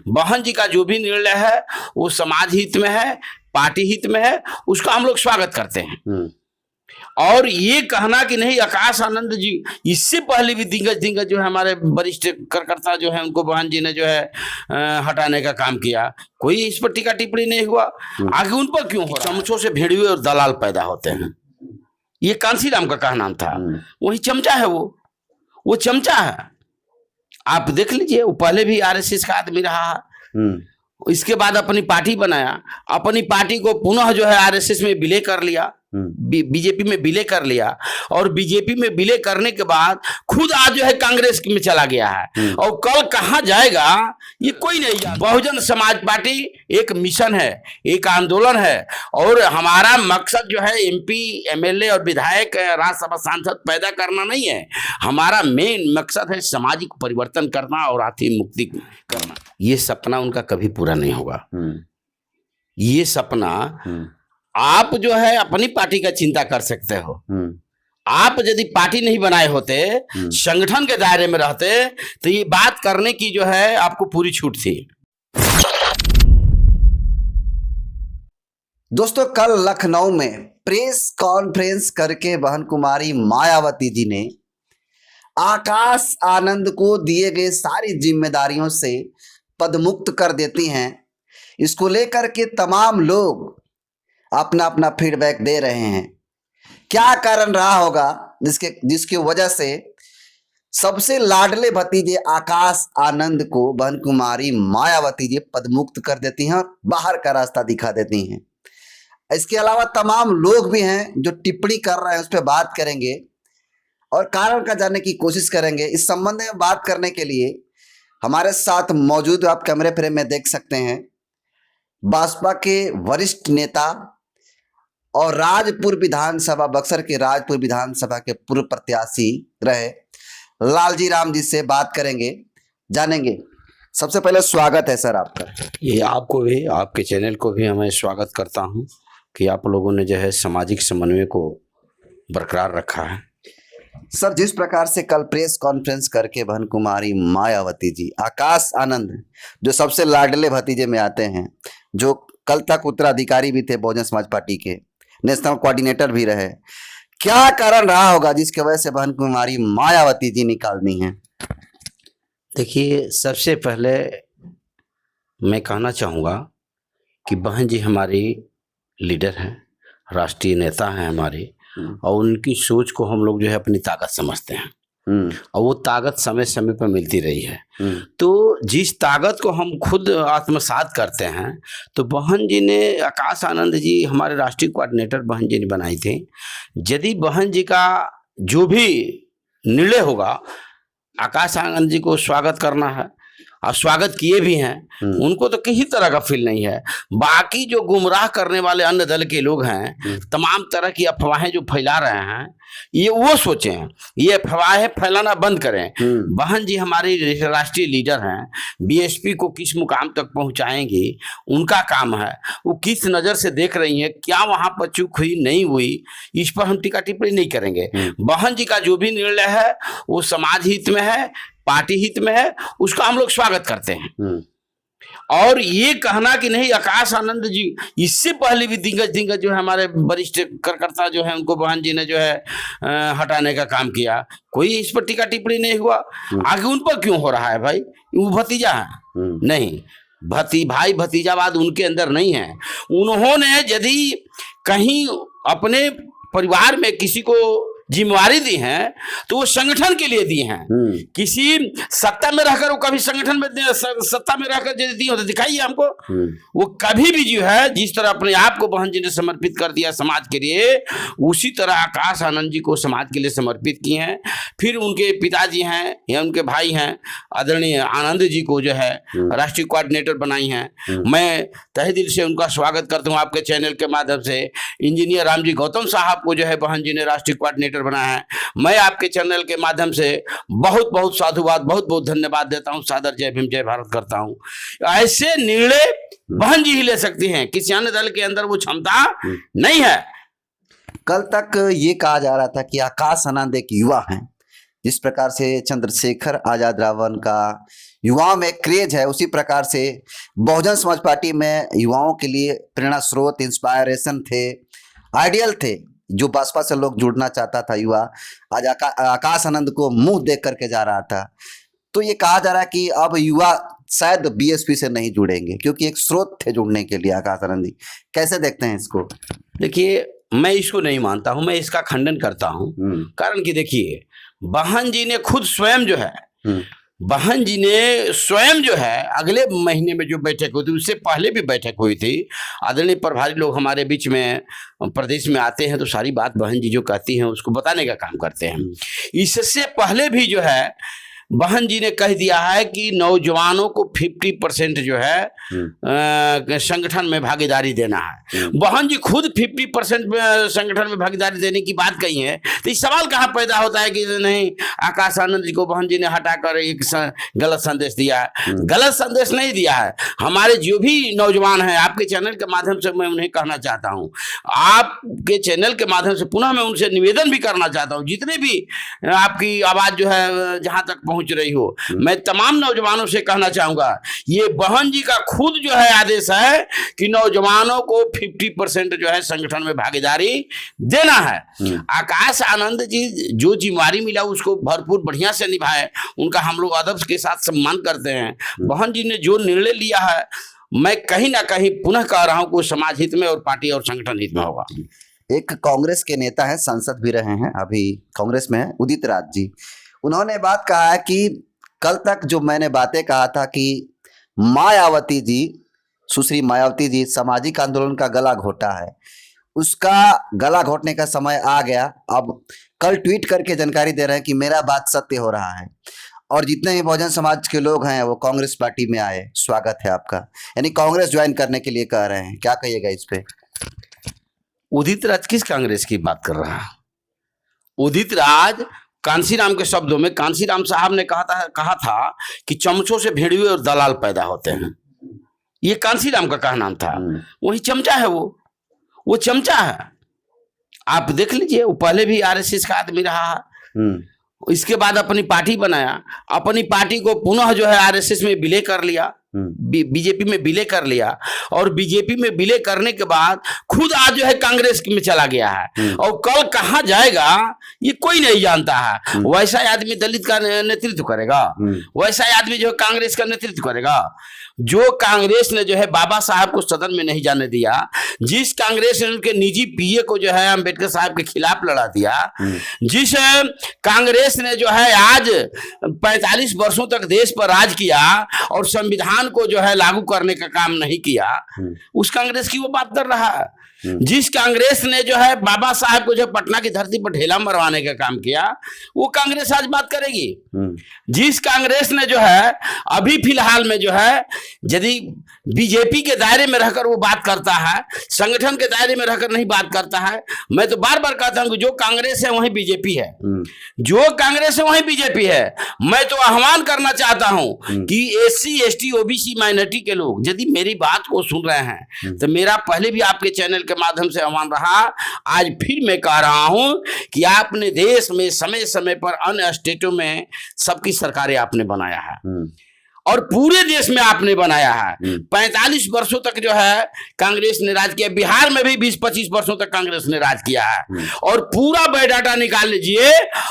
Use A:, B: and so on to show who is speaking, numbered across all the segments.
A: बहन जी का जो भी निर्णय है वो समाज हित में है, पार्टी हित में है, उसका हम लोग स्वागत करते हैं। और ये कहना कि नहीं आकाश आनंद जी, इससे पहले भी दिग्गज जो है हमारे वरिष्ठ कार्यकर्ता जो है उनको बहन जी ने जो है हटाने का काम किया, कोई इस पर टीका टिप्पणी नहीं हुआ। आगे उन पर क्यों हो रहा है? चमचों से भेड़िए और दलाल पैदा होते हैं, ये कांसीराम का कहा नाम था। वही चमचा है, वो चमचा है। आप देख लीजिए, वो पहले भी आरएसएस का आदमी रहा है, इसके बाद अपनी पार्टी बनाया, अपनी पार्टी को पुनः जो है आरएसएस में विलय कर लिया, बीजेपी में विलय कर लिया, और बीजेपी में विलय करने के बाद खुद आज जो है कांग्रेस में चला गया है, और कल कहां जाएगा ये कोई नहीं जानता। बहुजन समाज पार्टी एक मिशन है, एक आंदोलन है, और हमारा मकसद जो है एमपी, एमएलए और विधायक, राज्यसभा सांसद पैदा करना नहीं है। हमारा मेन मकसद है सामाजिक परिवर्तन करना और आर्थिक मुक्ति करना। ये सपना उनका कभी पूरा नहीं होगा। ये सपना आप जो है अपनी पार्टी का चिंता कर सकते हो। आप यदि पार्टी नहीं बनाए होते, संगठन के दायरे में रहते, तो ये बात करने की जो है आपको पूरी छूट थी।
B: दोस्तों, कल लखनऊ में प्रेस कॉन्फ्रेंस करके बहन कुमारी मायावती जी ने आकाश आनंद को दिए गए सारी जिम्मेदारियों से पदमुक्त कर देती हैं। इसको लेकर के तमाम लोग अपना अपना फीडबैक दे रहे हैं। क्या कारण रहा होगा जिसकी वजह से सबसे लाडले भतीजे आकाश आनंद को बहन कुमारी मायावती जी पदमुक्त कर देती हैं और बाहर का रास्ता दिखा देती हैं। इसके अलावा तमाम लोग भी हैं जो टिप्पणी कर रहे हैं, उस पर बात करेंगे और कारण का जानने की कोशिश करेंगे। इस संबंध में बात करने के लिए हमारे साथ मौजूद, आप कैमरे फ्रेम में देख सकते हैं, भाजपा के वरिष्ठ नेता और राजपुर विधानसभा, बक्सर के राजपुर विधानसभा के पूर्व प्रत्याशी रहे लालजी राम जी से बात करेंगे, जानेंगे। सबसे पहले स्वागत है सर आपका।
A: ये आपको भी, आपके चैनल को भी मैं स्वागत करता हूं कि आप लोगों ने जो है सामाजिक समन्वय को बरकरार रखा है।
B: सर, जिस प्रकार से कल प्रेस कॉन्फ्रेंस करके बहन कुमारी मायावती जी आकाश आनंद, जो सबसे लाडले भतीजे में आते हैं, जो कल तक उत्तराधिकारी भी थे बहुजन समाज पार्टी के, नेशनल कोऑर्डिनेटर भी रहे, क्या कारण रहा होगा जिसकी वजह से बहन कुमारी मायावती जी निकालनी है?
A: देखिए, सबसे पहले मैं कहना चाहूँगा कि बहन जी हमारी लीडर हैं, राष्ट्रीय नेता हैं हमारे, और उनकी सोच को हम लोग जो है अपनी ताकत समझते हैं, और वो ताकत समय समय पर मिलती रही है। तो जिस ताकत को हम खुद आत्मसात करते हैं, तो बहन जी ने, आकाश आनंद जी हमारे राष्ट्रीय कोऑर्डिनेटर बहन जी ने बनाई थी। यदि बहन जी का जो भी निर्णय होगा, आकाश आनंद जी को स्वागत करना है, और स्वागत किए भी हैं, उनको तो किसी तरह का फील नहीं है। बाकी जो गुमराह करने वाले अन्य दल के लोग हैं, तमाम तरह की अफवाहें जो फैला रहे हैं, ये वो सोचें, ये अफवाहें फैलाना बंद करें। बहन जी हमारी राष्ट्रीय लीडर हैं, बीएसपी को किस मुकाम तक पहुंचाएंगी उनका काम है। वो किस नज़र से देख रही हैं, क्या वहां पर चूक हुई नहीं हुई, इस पर हम टीका टिप्पणी नहीं करेंगे। बहन जी का जो भी निर्णय है वो समाज हित में है, पार्टी हित में है, उसका हम लोग स्वागत करते हैं। और ये कहना कि नहीं आकाश आनंद जी, इससे पहले भी दिग्गज जो है हमारे वरिष्ठ कार्यकर्ता जो है उनको बहन जी ने जो है हटाने का काम किया, कोई इस पर टीका टिप्पणी नहीं हुआ। आगे उन पर क्यों हो रहा है भाई? वो भतीजा है नहीं, भाई भतीजावाद उनके अंदर नहीं है। उन्होंने यदि कहीं अपने परिवार में किसी को जिम्मेवारी दी है तो वो संगठन के लिए दी हैं। किसी सत्ता में रहकर वो कभी संगठन में सत्ता में रहकर दी हो तो दिखाइए हमको। वो कभी भी जो है जिस तरह अपने आप को बहन जी ने समर्पित कर दिया समाज के लिए, उसी तरह आकाश आनंद जी को समाज के लिए समर्पित किए हैं। फिर उनके पिताजी हैं या उनके भाई हैं आदरणीय आनंद जी को जो है राष्ट्रीय कोऑर्डिनेटर बनाई हैं। मैं तहे दिल से उनका स्वागत करता हूँ आपके चैनल के माध्यम से। इंजीनियर रामजी गौतम साहब को जो है बहन जी ने राष्ट्रीय कोऑर्डिनेटर बनाया है। मैं आपके चैनल के माध्यम से बहुत बहुत साधुवाद, बहुत बहुत धन्यवाद देता हूं, सादर जय भीम जय भारत करता हूं। ऐसे निर्णय बहन जी ही ले सकती हैं, किसी अन्य दल के अंदर वो क्षमता नहीं है।
B: कल तक ये कहा जा रहा था कि आकाश आनंद एक युवा हैं, जिस प्रकार से चंद्रशेखर आजाद रावण का युवाओं में क्रेज है, उसी प्रकार से बहुजन समाज पार्टी में युवाओं के लिए प्रेरणा स्रोत, इंस्पायरेशन थे, आइडियल थे। जो बसपा से लोग जुड़ना चाहता था युवा, आज आकाश आनंद को मुंह देख करके जा रहा था। तो ये कहा जा रहा है कि अब युवा शायद बीएसपी से नहीं जुड़ेंगे, क्योंकि एक स्रोत थे जुड़ने के लिए आकाश आनंद जी। कैसे देखते हैं इसको?
A: देखिए, मैं इसको नहीं मानता हूं, मैं इसका खंडन करता हूं। कारण कि देखिए, बहन जी ने खुद स्वयं जो है, बहन जी ने स्वयं जो है अगले महीने में जो बैठक हुई थी, उससे पहले भी बैठक हुई थी। आदरणीय प्रभारी लोग हमारे बीच में प्रदेश में आते हैं तो सारी बात बहन जी जो कहती हैं उसको बताने का काम करते हैं। इससे पहले भी जो है बहन जी ने कह दिया है कि नौजवानों को 50% जो है संगठन में भागीदारी देना है। बहन जी खुद 50% संगठन में भागीदारी देने की बात कही है, तो इस सवाल कहाँ पैदा होता है कि नहीं आकाश आनंद जी को बहन जी ने हटाकर एक गलत संदेश दिया है। गलत संदेश नहीं दिया है। हमारे जो भी नौजवान हैं, आपके चैनल के माध्यम से मैं उन्हें कहना चाहता हूँ, आपके चैनल के माध्यम से पुनः मैं उनसे निवेदन भी करना चाहता हूँ, जितने भी आपकी आवाज़ जो है जहाँ तक पहुंच रही हो, मैं तमाम नौजवानों से कहना चाहूंगा, ये बहन जी का खुद जो है आदेश है कि नौजवानों को 50% जो है संगठन में भागीदारी देना है। आकाश आनंद जी जो जिम्मेवारी मिला उसको भरपूर बढ़िया से निभाए, उनका हम लोग अदब के साथ सम्मान करते हैं। बहन जी ने जो निर्णय लिया है, मैं कहीं ना कहीं पुनः कह रहा हूं कि समाज हित में और पार्टी और संगठन हित में होगा।
B: एक कांग्रेस के नेता हैं, सांसद भी रहे हैं, अभी कांग्रेस में है, उदित राज जी, उन्होंने बात कहा है कि कल तक जो मैंने बातें कहा था कि मायावती जी, सुश्री मायावती जी सामाजिक आंदोलन का गला घोटा है, उसका गला घोटने का समय आ गया। अब कल ट्वीट करके जानकारी दे रहे हैं कि मेरा बात सत्य हो रहा है, और जितने भी बहुजन समाज के लोग हैं वो कांग्रेस पार्टी में आए, स्वागत है आपका, यानी कांग्रेस ज्वाइन करने के लिए कह रहे हैं। क्या कहिएगा इस पे?
A: उदित राज किस कांग्रेस की बात कर रहा है? उदित राज कांसीराम के शब्दों में, कांसीराम साहब ने कहा था कि चमचों से भेड़िए और दलाल पैदा होते हैं। ये कांसीराम का कहना था। वही चमचा है, वो चमचा है। आप देख लीजिए, वो पहले भी आरएसएस का आदमी रहा है, इसके बाद अपनी पार्टी बनाया, अपनी पार्टी को पुनः जो है आरएसएस में विलय कर लिया, बीजेपी में विलय कर लिया, और बीजेपी में विलय करने के बाद खुद आज जो है कांग्रेस में चला गया है, और कल कहां जाएगा ये कोई नहीं जानता है। वैसा आदमी दलित का नेतृत्व करेगा, वैसा आदमी जो है कांग्रेस का नेतृत्व करेगा। जो कांग्रेस ने जो है बाबा साहब को सदन में नहीं जाने दिया, जिस कांग्रेस ने उनके निजी पीए को जो है अंबेडकर साहब के खिलाफ लड़ा दिया, जिस कांग्रेस ने जो है आज 45 वर्षों तक देश पर राज किया और संविधान को जो है लागू करने का काम नहीं किया, उस कांग्रेस की वो बात कर रहा है। जिस कांग्रेस ने जो है बाबा साहब को जो पटना की धरती पर ढेला मरवाने का काम किया, वो कांग्रेस आज बात करेगी। जिस कांग्रेस ने जो है अभी फिलहाल में जो है यदि बीजेपी के दायरे में रहकर वो बात करता है, संगठन के दायरे में रहकर नहीं बात करता है, मैं तो बार बार कहता हूं कि जो कांग्रेस है वही बीजेपी है, जो कांग्रेस है वही बीजेपी है। मैं तो आह्वान करना चाहता हूं कि एससी एसटी ओबीसी माइनॉरिटी के लोग यदि मेरी बात को सुन रहे हैं तो मेरा पहले भी आपके चैनल के माध्यम से आह्वान रहा, आज फिर मैं कह रहा हूं कि आपने देश में समय समय पर अन्य स्टेटों में सबकी सरकारें आपने बनाया है और पूरे देश में आपने बनाया है। 45 वर्षों तक जो है कांग्रेस ने राज किया, बिहार में भी 20-25 वर्षों तक कांग्रेस ने राज किया है, और पूरा बायोडाटा निकाल लीजिए।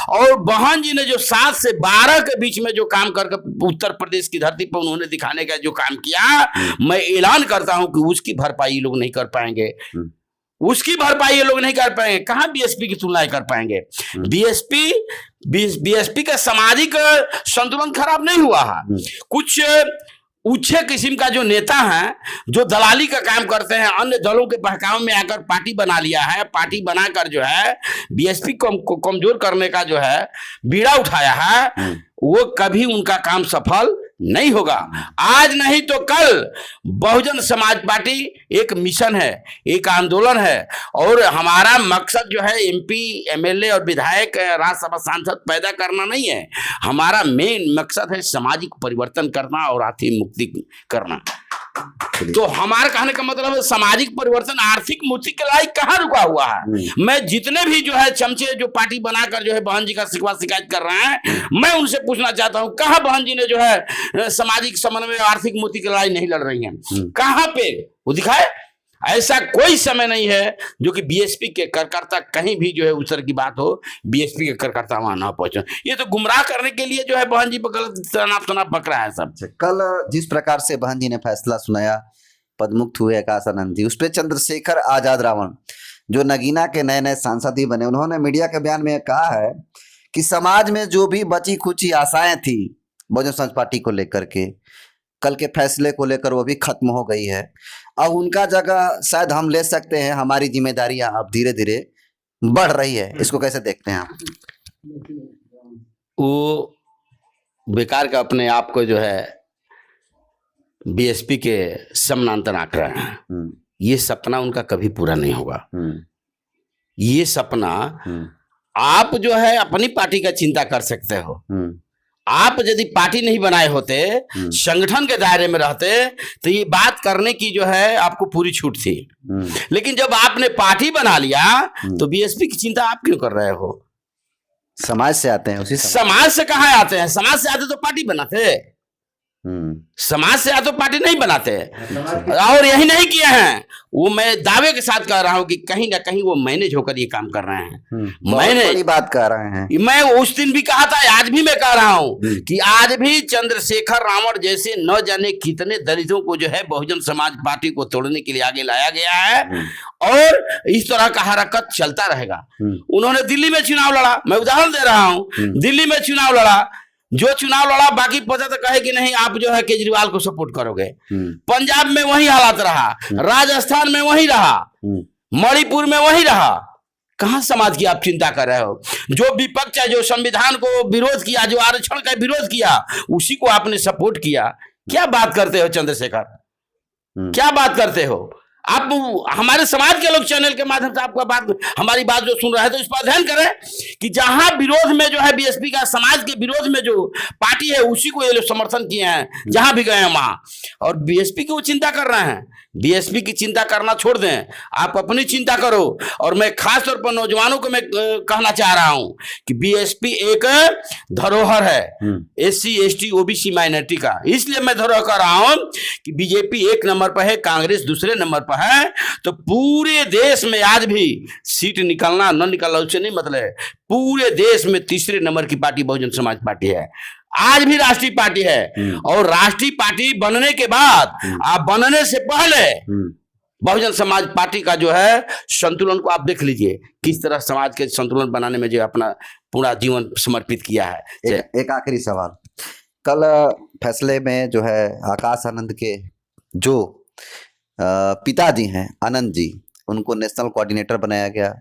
A: और बहन जी ने जो 7 से 12 के बीच में जो काम करके उत्तर प्रदेश की धरती पर उन्होंने दिखाने का जो काम किया, मैं ऐलान करता हूं कि उसकी भरपाई लोग नहीं कर पाएंगे, उसकी भरपाई ये लोग नहीं कर पाएंगे। कहां बीएसपी की तुलना कर पाएंगे? बीएसपी का सामाजिक संतुलन खराब नहीं हुआ है। कुछ उच्च किस्म का जो नेता है जो दलाली का काम करते हैं, अन्य दलों के बहकाव में आकर पार्टी बना लिया है, पार्टी बनाकर जो है बीएसपी को कमजोर करने का जो है बीड़ा उठाया है, वो कभी उनका काम सफल नहीं होगा। आज नहीं तो कल बहुजन समाज पार्टी एक मिशन है, एक आंदोलन है, और हमारा मकसद जो है एमपी एमएलए और विधायक राज्यसभा सांसद पैदा करना नहीं है। हमारा मेन मकसद है सामाजिक परिवर्तन करना और आर्थिक मुक्ति करना। तो हमारे कहने का मतलब है सामाजिक परिवर्तन, आर्थिक मुक्ति की लड़ाई कहाँ रुका हुआ है। मैं जितने भी जो है चमचे जो पार्टी बनाकर जो है बहन जी का शिकवा शिकायत कर रहे हैं, मैं उनसे पूछना चाहता हूँ कहाँ बहन जी ने जो है सामाजिक समन्वय, आर्थिक मुक्ति की लड़ाई नहीं लड़ रही है, कहाँ पे वो दिखाए। ऐसा कोई समय नहीं है जो कि बीएसपी के कार्यकर्ता कहीं भी जो है उस तरह की बात हो, बीएसपी के कार्यकर्ता वहां ना पहुंचे। ये तो गुमराह करने के लिए जो है बहन जी पर गलत तनाव बक रहा है सब।
B: कल जिस प्रकार से बहन जी ने फैसला सुनाया, पदमुक्त हुए आकाश आनंद जी, उस पर चंद्रशेखर आजाद रावण जो नगीना के नए नए सांसद ही बने, उन्होंने मीडिया के बयान में कहा है कि समाज में जो भी बची खुची आशाएं थी बहुजन समाज पार्टी को लेकर के, कल के फैसले को लेकर वो भी खत्म हो गई है। अब उनका जगह शायद हम ले सकते हैं, हमारी जिम्मेदारियां अब धीरे धीरे बढ़ रही है। इसको कैसे देखते हैं आप?
A: वो बेकार का अपने आप को जो है बीएसपी के समानांतर आंक रहे हैं। ये सपना उनका कभी पूरा नहीं होगा। ये सपना आप जो है अपनी पार्टी का चिंता कर सकते हो। आप यदि पार्टी नहीं बनाए होते, संगठन के दायरे में रहते, तो ये बात करने की जो है आपको पूरी छूट थी। लेकिन जब आपने पार्टी बना लिया तो बीएसपी की चिंता आप क्यों कर रहे हो?
B: समाज से आते हैं, उसी
A: समाज से कहाँ आते हैं? समाज से आते तो पार्टी बनाते, समाज से आते तो पार्टी नहीं बनाते। और यही नहीं किए हैं, वो मैं दावे के साथ कह रहा हूं कि कहीं ना कहीं वो मैनेज होकर ये काम कर रहे हैं। मैंने
B: बड़ी बात कह रहे हैं,
A: मैं उस दिन भी कहा था, आज भी मैं कह रहा हूं कि आज भी चंद्रशेखर रावण जैसे न जाने कितने दलितों को जो है बहुजन समाज पार्टी को तोड़ने के लिए आगे लाया गया है, और इस तरह का हरकत चलता रहेगा। उन्होंने दिल्ली में चुनाव लड़ा, मैं उदाहरण दे रहा हूं, दिल्ली में चुनाव लड़ा, जो चुनाव लड़ा बाकी पता तो कहे कि नहीं आप जो है केजरीवाल को सपोर्ट करोगे। पंजाब में वही हालात रहा, राजस्थान में वही रहा, मणिपुर में वही रहा। कहां समाज की आप चिंता कर रहे हो? जो विपक्ष है, जो संविधान को विरोध किया, जो आरक्षण का विरोध किया, उसी को आपने सपोर्ट किया। क्या बात करते हो चंद्रशेखर, क्या बात करते हो आप? हमारे समाज के लोग चैनल के माध्यम से आपका बात, हमारी बात जो सुन रहे हैं, तो इस पर अध्ययन करें कि जहां विरोध में जो है बीएसपी का, समाज के विरोध में जो पार्टी है उसी को ये लोग समर्थन किए हैं, जहां भी गए हैं वहां। और बीएसपी की वो चिंता कर रहे हैं। बीएसपी की चिंता करना छोड़ दें, आप अपनी चिंता करो। और मैं खास तौर पर नौजवानों को मैं कहना चाह रहा हूं कि बीएसपी एक धरोहर है एससी एसटी ओबीसी माइनॉरिटी का। इसलिए मैं धरोहर कर रहा हूं कि बीजेपी एक नंबर पर है, कांग्रेस दूसरे नंबर पर है। तो पूरे देश में आज भी सीट निकलना न निकलना उससे नहीं मतलब है, पूरे देश में तीसरे नंबर की पार्टी बहुजन समाज पार्टी है, आज भी राष्ट्रीय पार्टी है। और राष्ट्रीय पार्टी बनने के बाद, आप बनने से पहले बहुजन समाज पार्टी का जो है संतुलन को आप देख लीजिए, किस तरह समाज के संतुलन बनाने में जो अपना पूरा जीवन समर्पित किया है।
B: एक आखिरी सवाल, कल फैसले में जो है आकाश आनंद के जो पिताजी हैं आनंद जी, उनको नेशनल कोऑर्डिनेटर बनाया गया,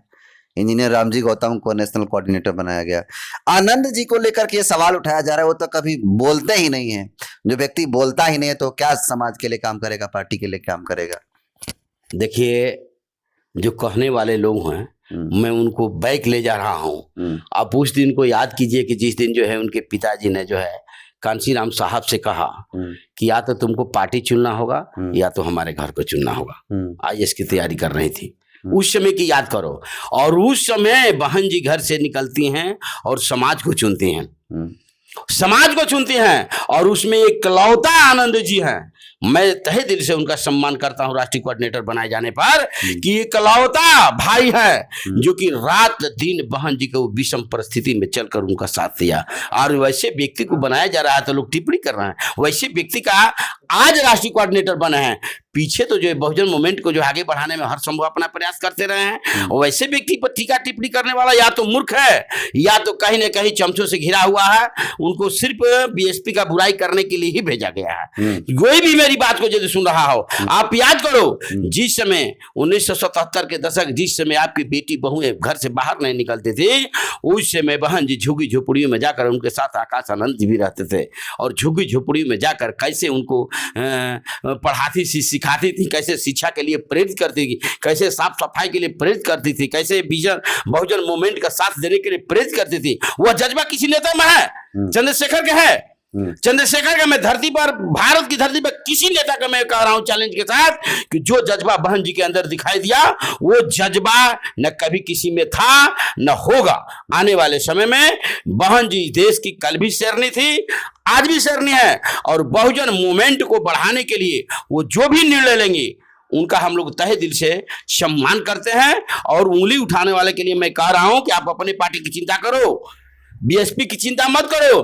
B: इंजीनियर रामजी गौतम को नेशनल कोऑर्डिनेटर बनाया गया। आनंद जी को लेकर के ये सवाल उठाया जा रहा है, वो तो कभी बोलते ही नहीं है। जो व्यक्ति बोलता ही नहीं है तो क्या समाज के लिए काम करेगा, पार्टी के लिए काम करेगा?
A: देखिए, जो कहने वाले लोग हैं मैं उनको बैक ले जा रहा हूं। आप उस दिन को याद कीजिए कि जिस दिन जो है उनके पिताजी ने जो है कांशीराम साहब से कहा कि या तो तुमको पार्टी चुनना होगा या तो हमारे घर को चुनना होगा। आईएएस की तैयारी कर रही थी, उस समय की याद करो। और उस समय बहन जी घर से निकलती हैं और समाज को चुनती हैं, समाज को चुनती हैं। और उसमें इकलौता आनंद जी हैं, मैं तहे दिल से उनका सम्मान करता हूं राष्ट्रीय कोऑर्डिनेटर बनाए जाने पर, कि इकलौता भाई है जो कि रात दिन बहन जी को विषम परिस्थिति में चलकर उनका साथ दिया। और वैसे व्यक्ति को बनाया जा रहा है तो लोग टिप्पणी कर रहे हैं, वैसे व्यक्ति का आज राष्ट्रीय कोऑर्डिनेटर बने हैं। पीछे तो जो बहुजन मूवमेंट को जो आगे बढ़ाने में हर संभव अपना प्रयास करते रहे हैं। वैसे व्यक्ति पर टीका टिप्पणी करने वाला या तो मूर्ख है या तो कहीं ना कहीं चमचों से घिरा हुआ है। उनको सिर्फ बीएसपी का बुराई करने के लिए ही भेजा गया है। कोई भी मेरी बात को यदि सुन रहा हो, आप याद करो जिस समय 1977 के दशक, जिस समय आपकी बेटी बहुएं घर से बाहर नहीं निकलती थी, उस समय बहन जी झुग्गी झोपड़ियों में जाकर, उनके साथ आकाश आनंद जी भी रहते थे, और झुग्गी झोपड़ियों में जाकर कैसे उनको पढ़ाती थी, सिखाती थी, कैसे शिक्षा के लिए प्रेरित करती थी, कैसे साफ सफाई के लिए प्रेरित करती थी, कैसे बहुजन मूवमेंट का साथ देने के लिए प्रेरित करती थी। वह जज्बा किसी नेता में है, चंद्रशेखर के है। चंद्रशेखर का मैं धरती पर, भारत की धरती पर किसी नेता का मैं कह रहा हूं चैलेंज के साथ कि जो जज्बा बहन जी के अंदर दिखाई दिया वो जज्बा न कभी किसी में था न होगा। आने वाले समय में बहन जी देश की कल भी शेरनी थी, आज भी शेरनी है, और बहुजन मूवमेंट को बढ़ाने के लिए वो जो भी निर्णय लेंगी उनका हम लोग तहे दिल से सम्मान करते हैं। और उंगली उठाने वाले के लिए मैं कह रहा हूं कि आप अपनी पार्टी की चिंता करो, बीएसपी की चिंता मत करो।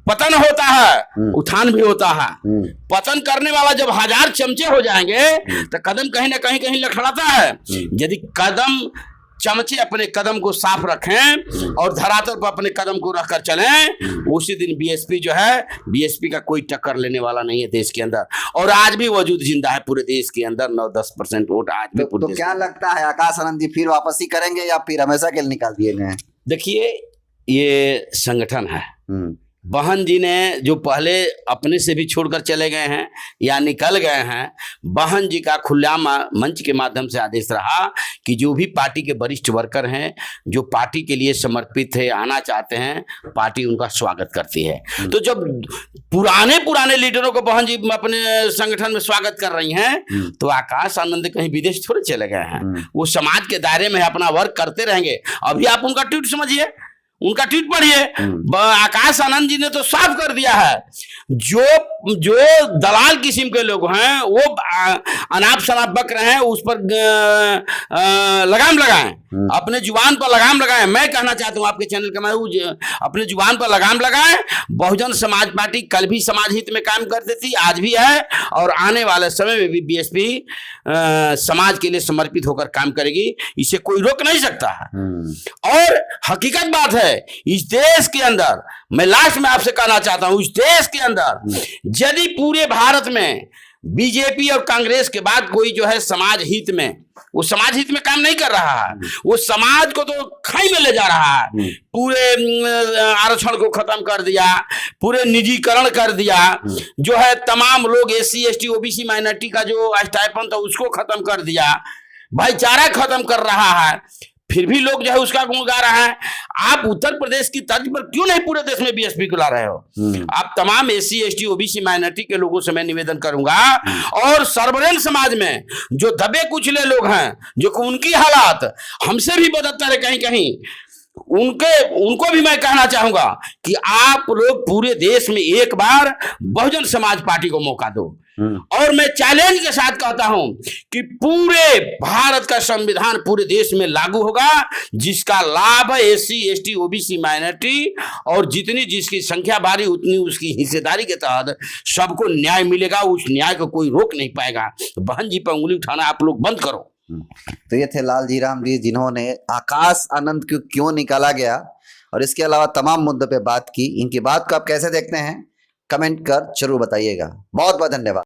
A: पतन होता है, उत्थान भी होता है। पतन करने वाला जब 1000 चमचे हो जाएंगे तो कदम कहीं ना कहीं लड़खड़ाता है। यदि कदम चमचे अपने कदम को साफ रखें और धरातल पर अपने कदम को रखकर चलें, उसी दिन बीएसपी जो है, बीएसपी का कोई टक्कर लेने वाला नहीं है देश के अंदर। और आज भी वजूद जिंदा है पूरे देश के अंदर, 9-10% वोट आज भी।
B: तो क्या लगता है आकाश आनंद जी फिर वापसी करेंगे या फिर हमेशा के लिए निकाल दिए गए?
A: देखिए, ये संगठन है। बहन जी ने जो पहले अपने से भी छोड़कर चले गए हैं या निकल गए हैं, बहन जी का खुलेआम मंच के माध्यम से आदेश रहा कि जो भी पार्टी के वरिष्ठ वर्कर हैं, जो पार्टी के लिए समर्पित है, आना चाहते हैं, पार्टी उनका स्वागत करती है। तो जब पुराने लीडरों को बहन जी अपने संगठन में स्वागत कर रही हैं, तो आकाश आनंद कहीं विदेश थोड़े चले गए हैं। वो समाज के दायरे में अपना वर्क करते रहेंगे। अभी आप उनका ट्वीट समझिए, उनका ट्वीट पढ़िए। आकाश आनंद जी ने तो साफ कर दिया है, जो दलाल किस्म के लोग हैं वो अनाप शनाप बक रहे हैं, उस पर लगाम लगाएं, अपने जुबान पर लगाम लगाएं। मैं कहना चाहता हूं आपके चैनल का मैं अपने जुबान पर लगाम लगाएं। बहुजन समाज पार्टी कल भी समाज हित में काम करती थी, आज भी है, और आने वाले समय में भी बीएसपी समाज के लिए समर्पित होकर काम करेगी। इसे कोई रोक नहीं सकता है। और हकीकत बात है, इस देश के अंदर, मैं लास्ट में आपसे कहना चाहता हूं, इस देश के अंदर यदि पूरे भारत में बीजेपी और कांग्रेस के बाद कोई जो है समाज हित में, वो समाज हित में काम नहीं कर रहा है, वो समाज को तो खाई में ले जा रहा है। पूरे आरक्षण को खत्म कर दिया, पूरे निजीकरण कर दिया, जो है तमाम लोग एससी एसटी ओबीसी माइनॉरिटी का जो स्टाइपेंड था उसको खत्म कर दिया, भाईचारा खत्म कर रहा है, फिर भी लोग जो है उसका गुण गा रहा है। आप उत्तर प्रदेश की तर्ज पर क्यों नहीं पूरे देश में बीएसपी को ला रहे हो? आप तमाम एससी एसटी ओबीसी माइनॉरिटी के लोगों से मैं निवेदन करूंगा, और सर्वजन समाज में जो दबे कुचले लोग हैं, जो उनकी हालात हमसे भी बदतर है कहीं कहीं, उनको भी मैं कहना चाहूंगा कि आप लोग पूरे देश में एक बार बहुजन समाज पार्टी को मौका दो। और मैं चैलेंज के साथ कहता हूं कि पूरे भारत का संविधान पूरे देश में लागू होगा, जिसका लाभ एससी एसटी ओबीसी माइनॉरिटी और जितनी जिसकी संख्या भारी उतनी उसकी हिस्सेदारी के तहत सबको न्याय मिलेगा। उस न्याय को कोई रोक नहीं पाएगा। बहन जी पर उंगली उठाना आप लोग बंद करो।
B: तो ये थे लालजी राम जी, जिन्होंने आकाश आनंद को क्यों निकाला गया और इसके अलावा तमाम मुद्दों पे बात की। इनकी बात को आप कैसे देखते हैं, कमेंट कर जरूर बताइएगा। बहुत बहुत धन्यवाद।